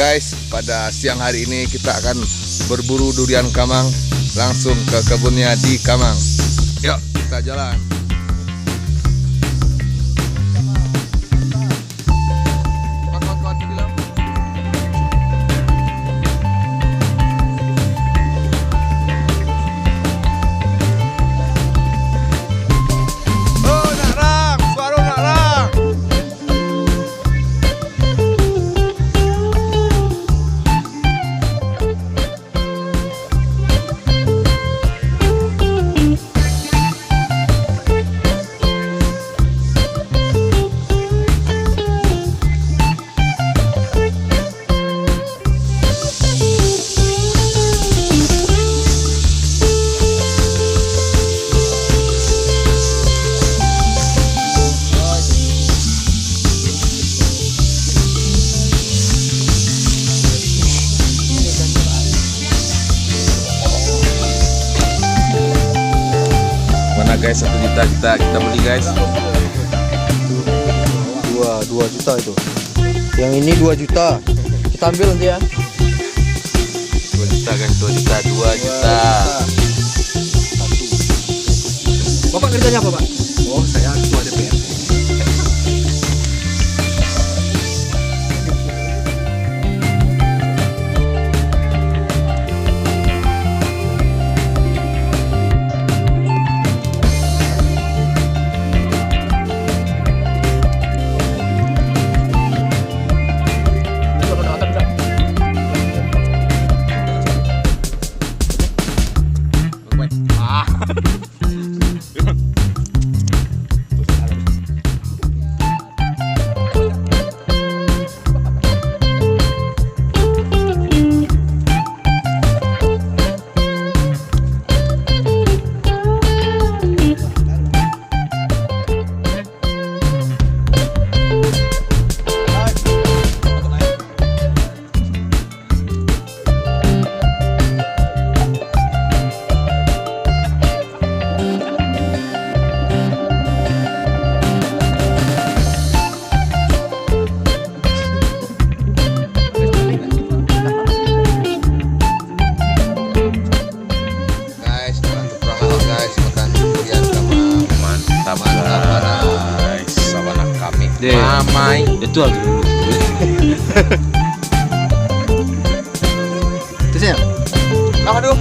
Guys, pada siang hari ini kita akan berburu durian Kamang langsung ke kebunnya di Kamang. Yuk, kita jalan. Guys, 1 juta kita beli guys. 2 juta itu. Yang ini 2 juta. Kita ambil nanti ya. 2 juta guys, 2 juta, 2 juta. Bapak kerjanya apa, Pak? Oh, saya ketua DPR. Mamai itu lagi dulu. Terus ya? aduh